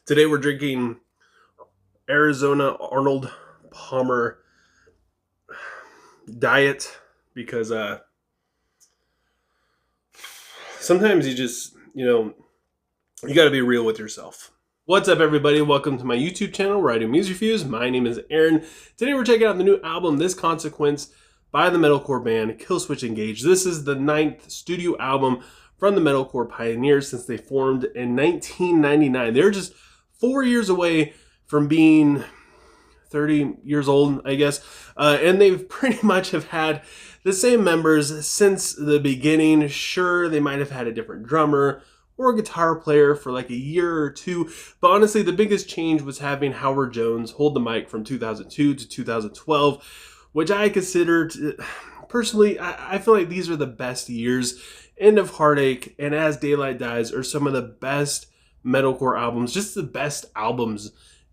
Today we're drinking Arizona Arnold Palmer Diet because sometimes you got to be real with yourself. What's up, everybody? Welcome to my YouTube channel where I do music reviews. My name is Aaron. Today we're checking out the new album, This Consequence, by the metalcore band Killswitch Engage. This is the 9th studio album from the metalcore pioneers since they formed in 1999. They're just 4 years away from being 30 years old, I guess. And they've pretty much have had the same members since the beginning. Sure, they might have had a different drummer or a guitar player for like a year or two. But honestly, the biggest change was having Howard Jones hold the mic from 2002 to 2012, which I consider, personally, I feel like these are the best years. End of Heartache and As Daylight Dies are some of the best metalcore albums, just the best albums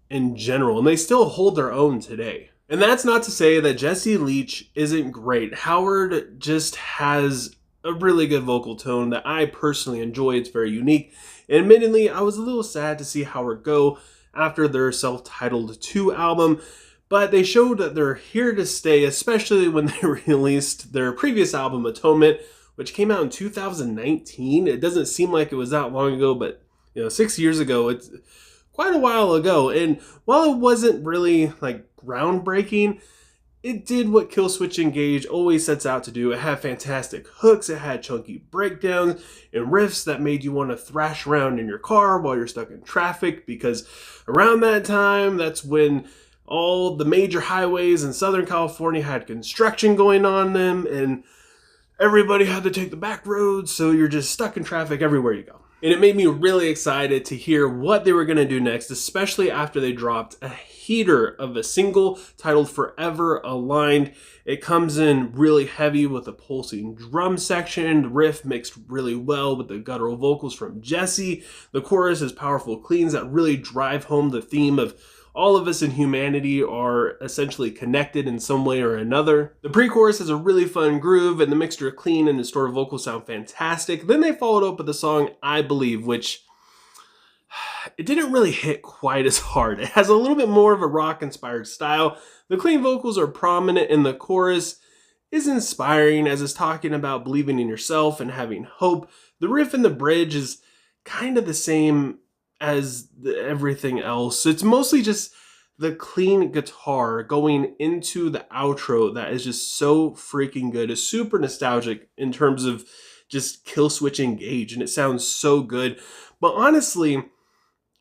in general. And they still hold their own today. And that's not to say that Jesse Leach isn't great. Howard just has a really good vocal tone that I personally enjoy. It's very unique. And admittedly, I was a little sad to see Howard go after their self-titled 2 album, but they showed that they're here to stay, especially when they released their previous album, Atonement, which came out in 2019. It doesn't seem like it was that long ago, but 6 years ago, it's quite a while ago. And while it wasn't really like groundbreaking, it did what Killswitch Engage always sets out to do. It had fantastic hooks, it had chunky breakdowns and riffs that made you want to thrash around in your car while you're stuck in traffic, because around that time, that's when all the major highways in Southern California had construction going on them, and everybody had to take the back roads, so you're just stuck in traffic everywhere you go. And it made me really excited to hear what they were going to do next, especially after they dropped a heater of a single titled Forever Aligned. It comes in really heavy with a pulsing drum section. The riff mixed really well with the guttural vocals from Jesse. The chorus is powerful cleans that really drive home the theme of all of us in humanity are essentially connected in some way or another. The pre-chorus has a really fun groove, and the mixture of clean and distorted vocals sound fantastic. Then they followed up with the song I Believe, which it didn't really hit quite as hard. It has a little bit more of a rock-inspired style. The clean vocals are prominent, and the chorus is inspiring as it's talking about believing in yourself and having hope. The riff and the bridge is kind of the same as everything else. It's mostly just the clean guitar going into the outro that is just so freaking good. It's super nostalgic in terms of just Killswitch Engage, and it sounds so good. But honestly,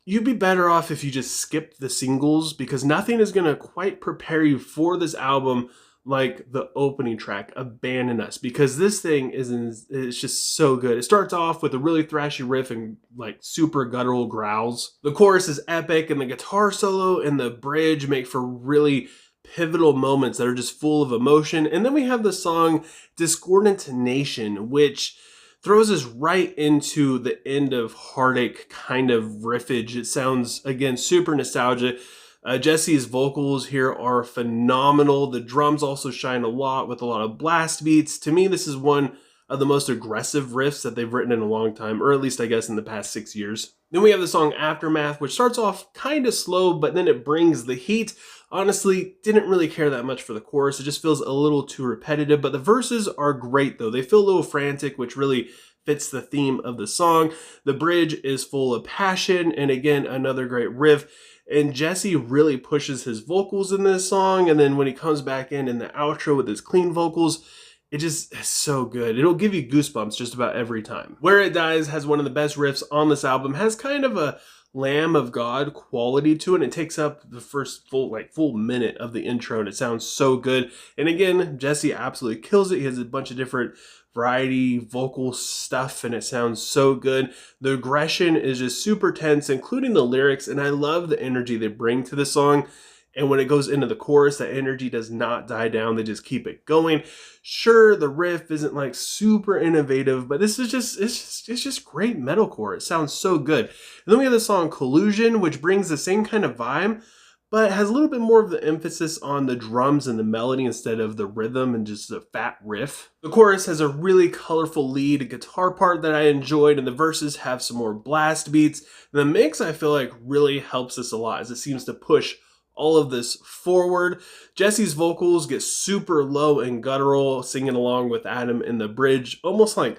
you'd be better off if you just skipped the singles, because nothing is going to quite prepare you for this album like the opening track, Abandon Us, because this thing it's just so good. It starts off with a really thrashy riff and like super guttural growls. The chorus is epic, and the guitar solo and the bridge make for really pivotal moments that are just full of emotion. And then we have the song Discordant Nation, which throws us right into the End of Heartache kind of riffage. It sounds, again, super nostalgic. Jesse's vocals here are phenomenal. The drums also shine a lot with a lot of blast beats. To me, this is one of the most aggressive riffs that they've written in a long time, or at least I guess in the past 6 years. Then we have the song Aftermath, which starts off kind of slow, but then it brings the heat. Honestly, didn't really care that much for the chorus. It just feels a little too repetitive, but the verses are great though. They feel a little frantic, which really fits the theme of the song. The bridge is full of passion, and again, another great riff. And Jesse really pushes his vocals in this song, and then when he comes back in the outro with his clean vocals, it just is so good. It'll give you goosebumps just about every time. Where It Dies has one of the best riffs on this album, has kind of a Lamb of God quality to it, and it takes up the first full minute of the intro, and it sounds so good. And again, Jesse absolutely kills it. He has a bunch of different variety vocal stuff, and it sounds so good. The aggression is just super tense, including the lyrics, and I love the energy they bring to the song. And when it goes into the chorus, that energy does not die down. They just keep it going. Sure, the riff isn't like super innovative, but this is it's just great metalcore. It sounds so good. And then we have the song Collusion, which brings the same kind of vibe, but has a little bit more of the emphasis on the drums and the melody instead of the rhythm and just a fat riff. The chorus has a really colorful lead guitar part that I enjoyed, and the verses have some more blast beats. The mix, I feel like, really helps this a lot as it seems to push all of this forward. Jesse's vocals get super low and guttural, singing along with Adam in the bridge, almost like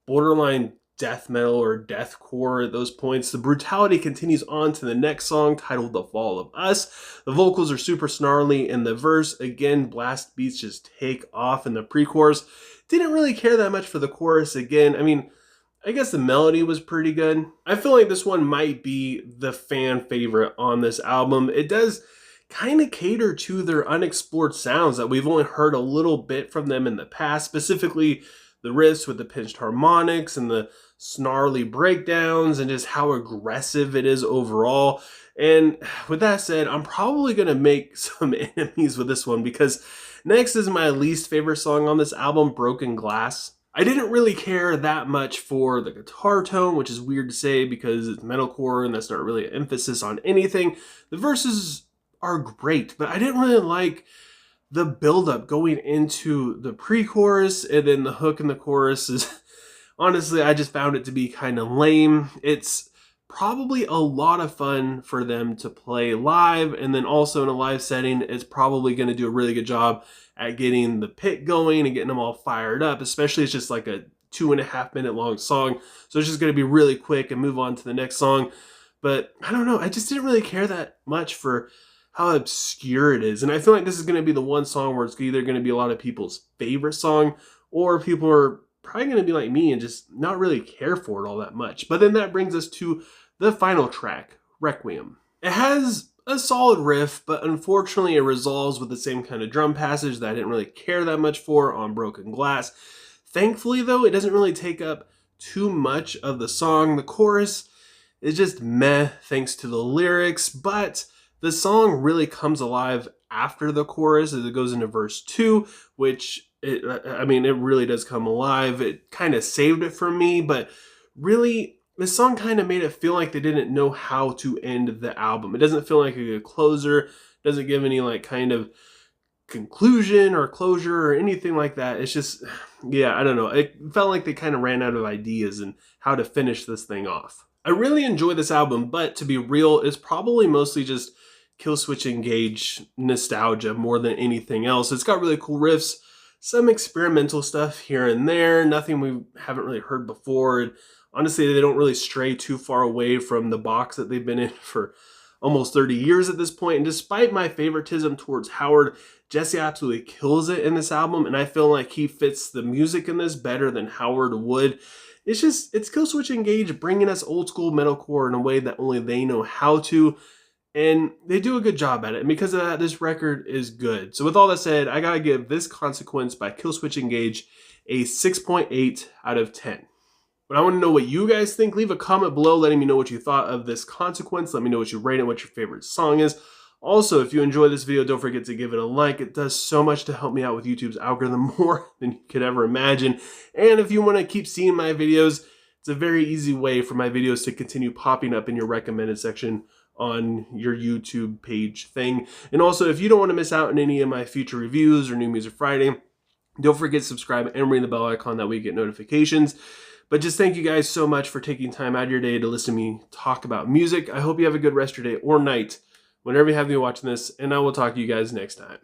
borderline death metal or deathcore at those points. The brutality continues on to the next song titled The Fall of Us. The vocals are super snarly in the verse. Again, blast beats just take off in the pre-chorus. Didn't really care that much for the chorus again. I mean, I guess the melody was pretty good. I feel like this one might be the fan favorite on this album. It does kind of cater to their unexplored sounds that we've only heard a little bit from them in the past, specifically the riffs with the pinched harmonics and the snarly breakdowns and just how aggressive it is overall. And with that said, I'm probably going to make some enemies with this one because next is my least favorite song on this album, Broken Glass. I didn't really care that much for the guitar tone, which is weird to say because it's metalcore and that's not really an emphasis on anything. The verses are great, but I didn't really like the buildup going into the pre-chorus, and then the hook in the chorus is, honestly, I just found it to be kind of lame. It's probably a lot of fun for them to play live, and then also in a live setting, it's probably going to do a really good job at getting the pit going and getting them all fired up, especially it's just like a 2.5 minute long song. So it's just going to be really quick and move on to the next song. But I don't know, I just didn't really care that much for how obscure it is. And I feel like this is going to be the one song where it's either going to be a lot of people's favorite song, or people are probably going to be like me and just not really care for it all that much. But then that brings us to the final track, Requiem. It has a solid riff, but unfortunately it resolves with the same kind of drum passage that I didn't really care that much for on Broken Glass. Thankfully though, it doesn't really take up too much of the song. The chorus is just meh thanks to the lyrics, but the song really comes alive after the chorus as it goes into verse 2, which, it really does come alive. It kind of saved it for me, but really, the song kind of made it feel like they didn't know how to end the album. It doesn't feel like a good closer, doesn't give any like kind of conclusion or closure or anything like that. It's just, yeah, I don't know. It felt like they kind of ran out of ideas and how to finish this thing off. I really enjoy this album, but to be real, it's probably mostly just Killswitch Engage nostalgia more than anything else. It's got really cool riffs, some experimental stuff here and there, nothing we haven't really heard before. And honestly, they don't really stray too far away from the box that they've been in for almost 30 years at this point. And despite my favoritism towards Howard, Jesse absolutely kills it in this album, and I feel like he fits the music in this better than Howard would. It's Killswitch Engage bringing us old school metalcore in a way that only they know how to. And they do a good job at it. And because of that, this record is good. So with all that said, I gotta give this Consequence by Killswitch Engage a 6.8 out of 10. But I want to know what you guys think. Leave a comment below letting me know what you thought of this Consequence. Let me know what you rate it, what your favorite song is. Also, if you enjoyed this video, don't forget to give it a like. It does so much to help me out with YouTube's algorithm, more than you could ever imagine. And if you want to keep seeing my videos, it's a very easy way for my videos to continue popping up in your recommended section on your YouTube page thing. And also, if you don't want to miss out on any of my future reviews or New Music Friday, don't forget to subscribe and ring the bell icon, that way you get notifications. But just thank you guys so much for taking time out of your day to listen to me talk about music. I hope you have a good rest of your day or night, whenever you have me watching this, and I will talk to you guys next time.